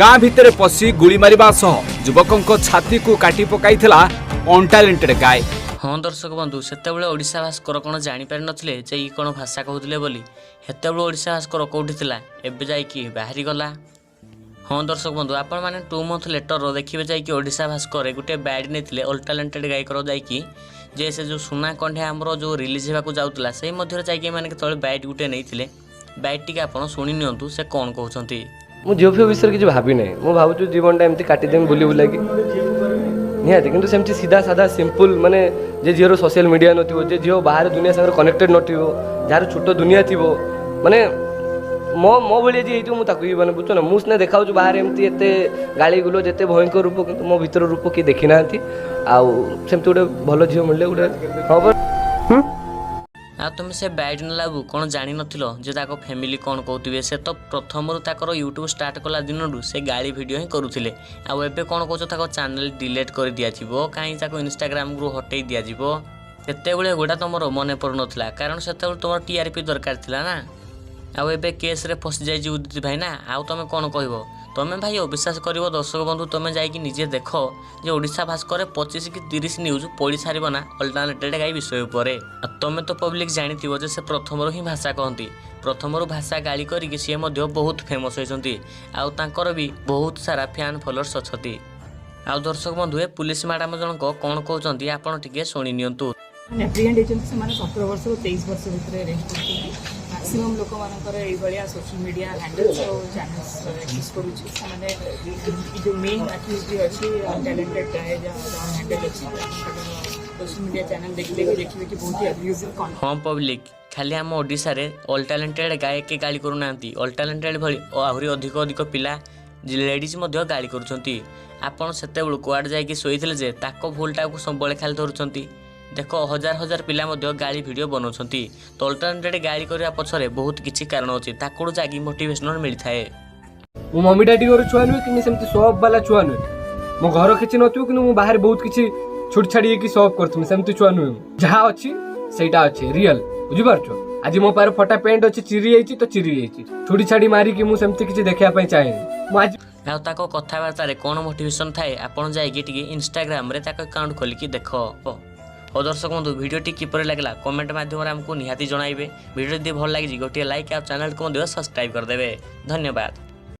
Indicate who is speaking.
Speaker 1: गाँ भितर पशि गुली मारिबा सह युवकों छाती को काटी पकाइथिला अनटैलेंटेड गाय।
Speaker 2: हाँ दर्शक बंधु सेते ओडिशा भास्कर कौन जापर नथिले जे कौन भाषा कहते बोली हेते ओडिशा भास्कर कौटी थिला एबे जाइकी बाहरी गला। हाँ दर्शक बंधु आपण मैंने 2 मंथ लेटर देखिए जाइए ओडिशा भास्कर गोटे बैड नहीं अल्टरनेटेड गायकर जाइकी जे से जो सुना कंठे आमर जो रिलीज होगा जाऊला से जाइए मैंने केतले बैट गुटे नहीं बैट टी आप शुणी नियंतु से कौन कहते।
Speaker 3: मु झील फील विषय किसी भावी ना मु भावुँ जीवनटा एमती काटिदेमी बुली बुला कि निहाती किंतु सेमती सीधा साधा सिंपल माने जे झीर सोशल मीडिया नथिबो जे झील बाहर दुनिया संगे कनेक्टेड नथिबो जार छोट दुनिया थिबो माने मो मो भलिया जे हेतु मु ताकु माने बुझछ ना मु सिना देखाउ बाहर एमती एते गाली गुलो जेते भयंकर रूप किंतु मो भीतर रूप कि देखि नांती आ सेमती गोटे भल झील मिलले गोटे हां
Speaker 2: आ तुम से बैड नेलाबू कौन जानी नथिलो जे ताको फैमिली कौन कहते से तो प्रथम ताकर यूट्यूब स्टार्ट कला दिन से गाड़ी वीडियो ही करुले आबे कौन कहो चैनल डिलीट कर दिज्व कहीं इंस्टाग्राम रु हटई दिज्व से गोटा तुम मन पड़ नाला कारण से तुम टीआरपी दरकार थिला ना आबे केस रे फसी जाइए उदित भाई ना आउ तुम कौन कह तुम भाई अविश्वास कर दर्शक बंधु तुम जाइए देख जे ओडिशा भास्कर 25 कि 30 न्यूज पढ़ी सार ना अल्टरनेटेड गाई विषय पर तुम तो पब्लिक जानी से प्रथम ही भाषा कहती प्रथम भाषा गाड़ी करके सी बहुत फेमस होती आउर भी बहुत सारा फैन फॉलोअर्स अच्छी आ दर्शक बंधु पुलिस मैडम जनक कौन कहते आपड़ टे शुणी नियंतु।
Speaker 4: एप्रिहेंड 17 वर्ष 23 वर्ष भितर मैक्सिमम लोक मानकर सोशल मीडिया हैंडल्स और चैनल्स एक्सिस्ट करुच्चे जो मेन एक्टिविटी अच्छी टैलेंटेड हैंडल अच्छी सोशल मीडिया चैनल देखिए कि बहुत ही अब्यूजिव कंटेंट।
Speaker 2: हाँ पब्लिक खाली आम ओडिशा रे ऑल टैलेंटेड गाय के गाली करूना ऑल टैलेंटेड भली आहरी अधिक अधिक पिला लेडीज गाली करुँच आपड़ से कुआड़ जाकि शोते जे ताको भूलटा को सब खाली धरुंच देख हजार हजार पिला गाड़ी वीडियो बनाऊँ तो अल्टरनेटेड गाड़ी करने पछरे बहुत किसी कारण अच्छी ताकू जाकि मोटिवेशनल मिलता है।
Speaker 3: मो मम्मी डैडी घर छुआ नुहे कि सेमती सॉप वाला छुआ नुहे मो घर किसी नथिबो कि मु बाहर बहुत किसी छुट छाड़ी की सॉप करथुम सेमती छुआ नुहे जहाँ अच्छी सेटा अच्छी रियल बुझी पारछो आज मो पार फटा पेंट अच्छी चिरी जाइछि तो चिरी जाइछि छुड़ी छाड़ी मारी कि मु सेमती किसी देखिया पई चाहे मु आज
Speaker 2: ताको कथबार्ता रे कोन मोटिवेशन थाए आपन जाइए टिके इंस्टाग्राम रे ताको अकाउंट खोलिकी देख। और दर्शक बंधु वीडियोटी किपर लगला कमेंट माध्यम आमको निहाती जणाइबे वीडियो यदि भल लगी गोटे लाइक और चैनल को सब्सक्राइब करदेवे। धन्यवाद।